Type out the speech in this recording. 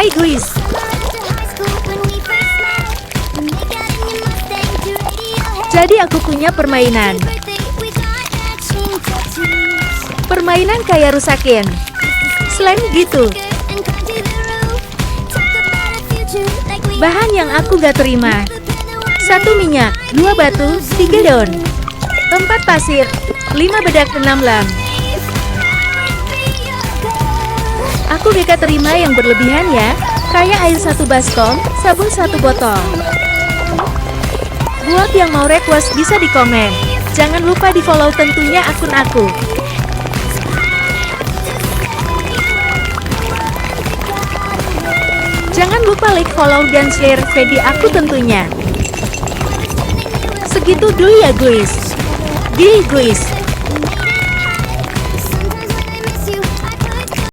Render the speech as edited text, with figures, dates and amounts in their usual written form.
Hai guys, jadi aku punya permainan. Permainan kayak rusakin. Selain gitu, bahan yang aku gak terima: 1 minyak, 2 batu, 3 daun, 4 pasir, 5 bedak, 6 lem. Aku gak terima yang berlebihan ya, kayak air 1 baskom, sabun 1 botol. Buat yang mau request bisa di komen. Jangan lupa di follow tentunya akun aku. Jangan lupa like, follow, dan share video aku tentunya. Segitu dulu ya guys. Deal guys.